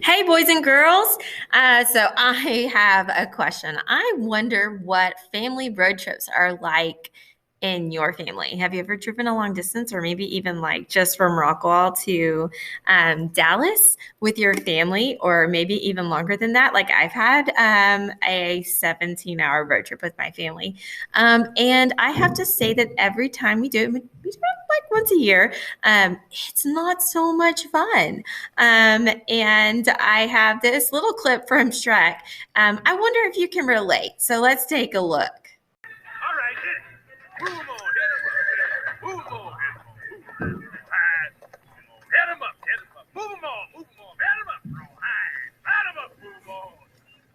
Hey, boys and girls. So I have a question. I wonder what family road trips are like in your family. Have you ever driven a long distance or maybe even like just from Rockwall to Dallas with your family or maybe even longer than that? Like I've had a 17-hour road trip with my family. And I have to say that every time we do it like once a year, it's not so much fun. And I have this little clip from Shrek. I wonder if you can relate. So let's take a look. All right, hit it. Move on, hit him up. Move on, hit him up. Hit him up, hit him up. Move him on, hit him up. Roll high. Hit him up, move on.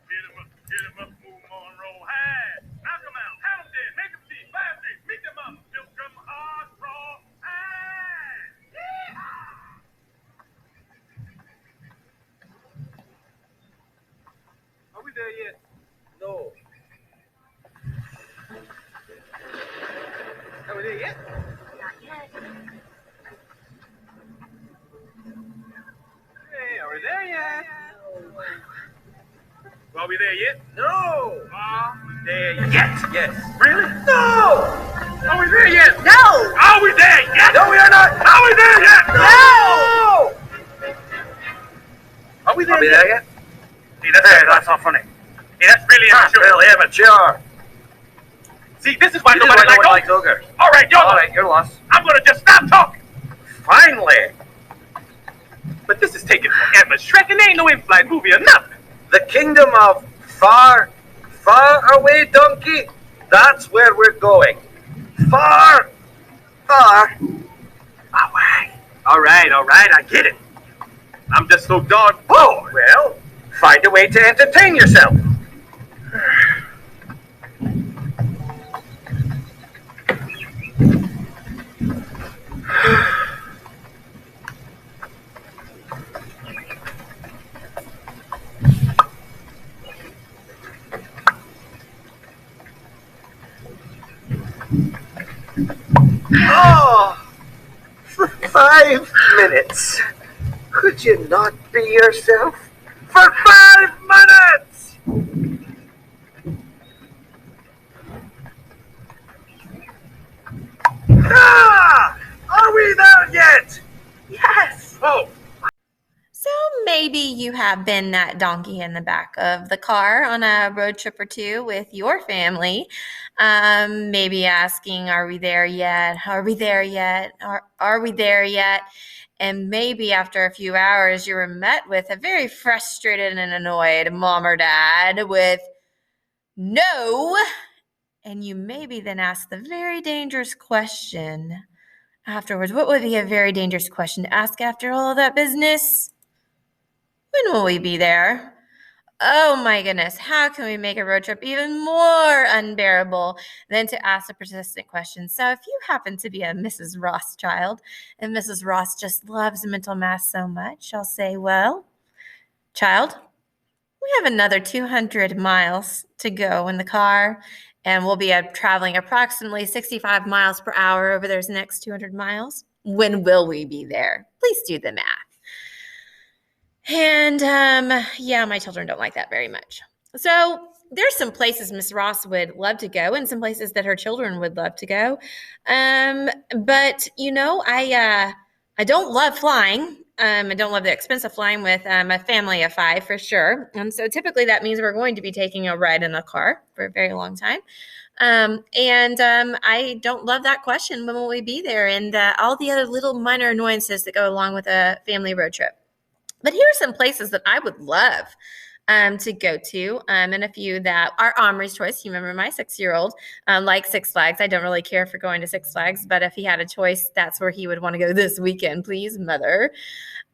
Hit him up, move on, roll high. Knock him out, have him dead, make him see. 5-3, meet them up. Milk them hard, roll high. Yeehaw! Are we there yet? No. Are we there yet? Not yet. Hey, are we there yet? No. Are we there yet? No. There yet? Yes. Really? No. Are we there yet? No. Are we there yet? No, we are not. Are we there yet? No. Are we there Are we yet? there yet? See, that's not funny. See, that's really immature. Really immature. See, this is why You nobody like likes ogres. All right, All right, you're lost. I'm gonna just stop talking. Finally, But this is taking forever. Shrek, and ain't no in-flight movie or nothing. the kingdom of far, far away, donkey. That's where we're going. Far, far away. All right, I get it. I'm just so darn bored. Well, find a way to entertain yourself. Oh, for 5 minutes. Could you not be yourself? For 5 minutes! Ah! Are we there yet? Yes. Oh, So maybe you have been that donkey in the back of the car on a road trip or two with your family. Maybe asking, are we there yet? Are we there yet? Are we there yet? And maybe after a few hours, you were met with a very frustrated and annoyed mom or dad with no. And you maybe then ask the very dangerous question afterwards. What would be a very dangerous question to ask after all of that business? When will we be there? Oh my goodness, how can we make a road trip even more unbearable than to ask a persistent question? So, if you happen to be a Mrs. Ross child and Mrs. Ross just loves mental math so much, I'll say, well, child, we have another 200 miles to go in the car, and we'll be traveling approximately 65 miles per hour over those next 200 miles. When will we be there? Please do the math. And yeah, my children don't like that very much. So there's some places Miss Ross would love to go, and some places that her children would love to go. But I don't love flying. I don't love the expense of flying with a family of 5 for sure. And so typically that means we're going to be taking a ride in a car for a very long time. I don't love that question. When will we be there? And all the other little minor annoyances that go along with a family road trip. But here are some places that I would love to go to, and a few that are Omri's choice. You remember my 6-year-old likes Six Flags. I don't really care for going to Six Flags, but if he had a choice, that's where he would want to go this weekend. Please, mother.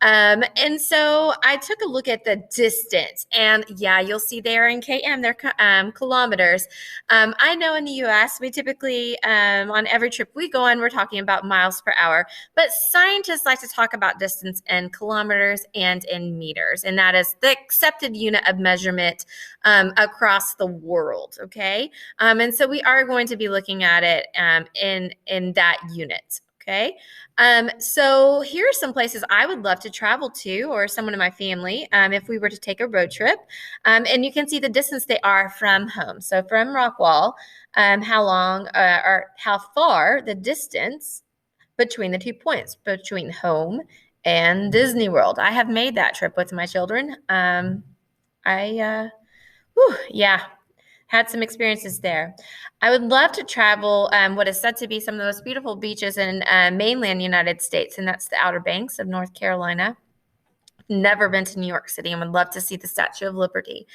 And so I took a look at the distance, and yeah, you'll see there in KM, they're kilometers. I know in the US, we typically, on every trip we go on, we're talking about miles per hour, but scientists like to talk about distance in kilometers and in meters, and that is the accepted unit of measurement across the world, okay? And so we are going to be looking at it in that unit. Okay. So here are some places I would love to travel to, or someone in my family, if we were to take a road trip. And you can see the distance they are from home. So from Rockwall, how long or how far the distance between the 2 points, between home and Disney World. I have made that trip with my children. Yeah, had some experiences there. I would love to travel what is said to be some of the most beautiful beaches in mainland United States, and that's the Outer Banks of North Carolina. Never been to New York City and would love to see the Statue of Liberty.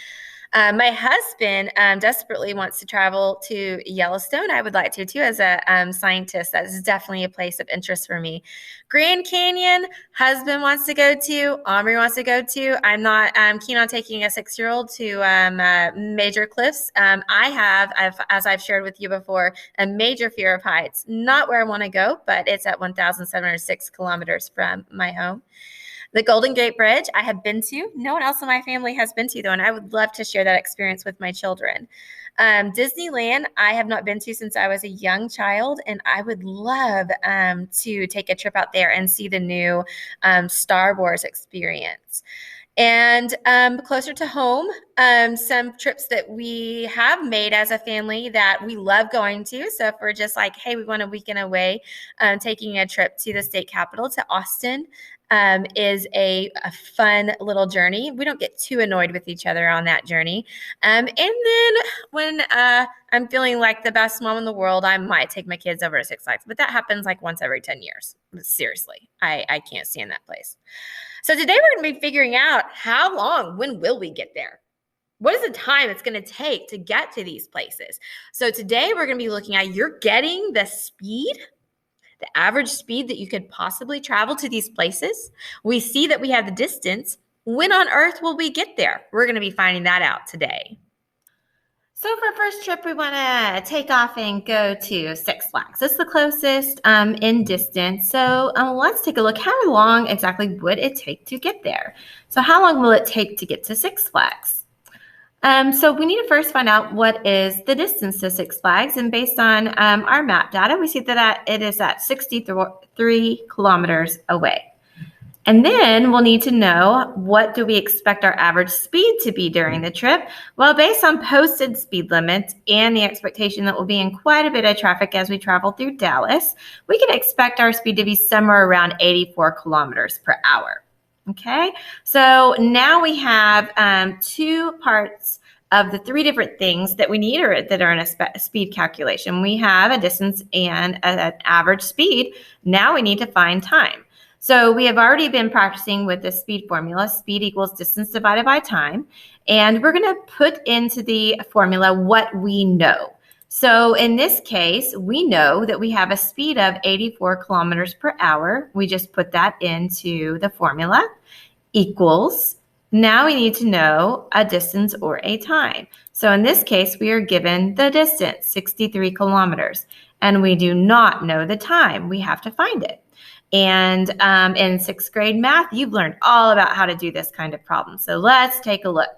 My husband desperately wants to travel to Yellowstone. I would like to too, as a scientist. That is definitely a place of interest for me. Grand Canyon, husband wants to go to. Omri wants to go to. I'm not keen on taking a 6-year-old to major cliffs. As I've shared with you before, a major fear of heights. Not where I want to go, but it's at 1,706 kilometers from my home. The Golden Gate Bridge I have been to. No one else in my family has been to, though, and I would love to share that experience with my children. Disneyland I have not been to since I was a young child, and I would love to take a trip out there and see the new Star Wars experience. And closer to home, some trips that we have made as a family that we love going to. So if we're just like, hey, we want a weekend away, taking a trip to the state capital, to Austin, is a fun little journey. We don't get too annoyed with each other on that journey. And then when I'm feeling like the best mom in the world, I might take my kids over to Six Flags, but that happens like once every 10 years. Seriously, I can't stand that place. So today we're going to be figuring out when will we get there? What is the time it's going to take to get to these places? So today we're going to be looking at you're getting the speed, the average speed that you could possibly travel to these places. We see that we have the distance. When on earth will we get there? We're going to be finding that out today. So for our first trip, we want to take off and go to Six Flags. It's the closest in distance. So let's take a look. How long exactly would it take to get there? So how long will it take to get to Six Flags? So we need to first find out what is the distance to Six Flags. And based on our map data, we see that it is at 63 kilometers away. And then we'll need to know, what do we expect our average speed to be during the trip? Well, based on posted speed limits and the expectation that we'll be in quite a bit of traffic as we travel through Dallas, we can expect our speed to be somewhere around 84 kilometers per hour. Okay, so now we have 2 parts of the 3 different things that we need that are in a speed calculation. We have a distance and an average speed. Now we need to find time. So we have already been practicing with the speed formula. Speed equals distance divided by time. And we're going to put into the formula what we know. So in this case, we know that we have a speed of 84 kilometers per hour. We just put that into the formula, equals. Now we need to know a distance or a time. So in this case, we are given the distance, 63 kilometers, and we do not know the time. We have to find it. And in 6th grade math, you've learned all about how to do this kind of problem. So let's take a look.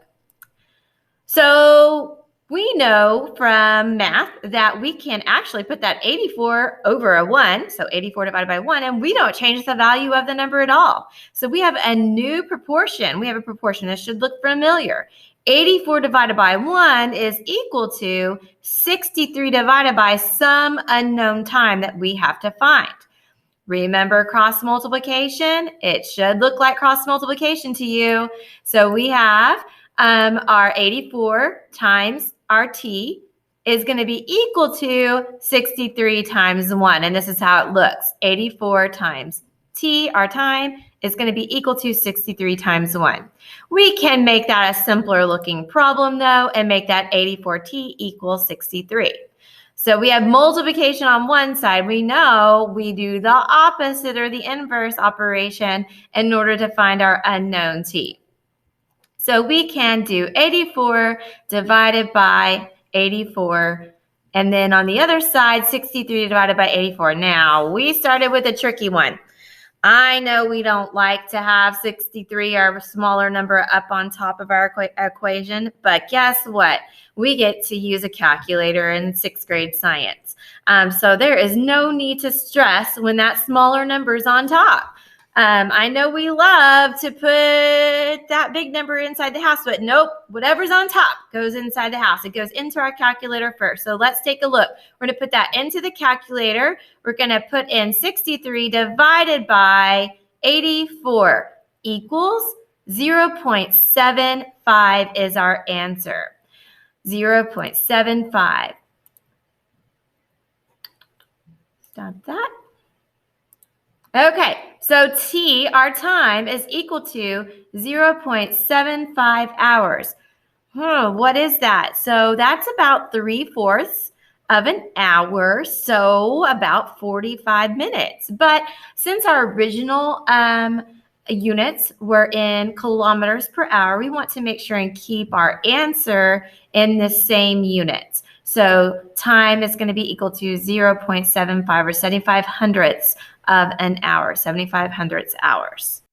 So we know from math that we can actually put that 84 over a 1, so 84 divided by 1, and we don't change the value of the number at all. So we have a new proportion. We have a proportion that should look familiar. 84 divided by 1 is equal to 63 divided by some unknown time that we have to find. Remember cross multiplication? It should look like cross multiplication to you. So we have our 84 times our t is going to be equal to 63 times 1. And this is how it looks. 84 times t, our time, is going to be equal to 63 times 1. We can make that a simpler looking problem, though, and make that 84t equal 63. So we have multiplication on one side. We know we do the opposite or the inverse operation in order to find our unknown t. So we can do 84 divided by 84, and then on the other side, 63 divided by 84. Now, we started with a tricky one. I know we don't like to have 63 or a smaller number up on top of our equation, but guess what? We get to use a calculator in 6th grade science. So there is no need to stress when that smaller number is on top. I know we love to put that big number inside the house, but nope, whatever's on top goes inside the house. It goes into our calculator first. So let's take a look. We're going to put that into the calculator. We're going to put in 63 divided by 84 equals 0.75 is our answer. 0.75. Stop that. Okay, so T, our time, is equal to 0.75 hours. What is that? So that's about 3/4 of an hour, so about 45 minutes. But since our original units were in kilometers per hour, we want to make sure and keep our answer in the same units. So time is going to be equal to 0.75 or 75 hundredths of an hour, 75 hundredths hours.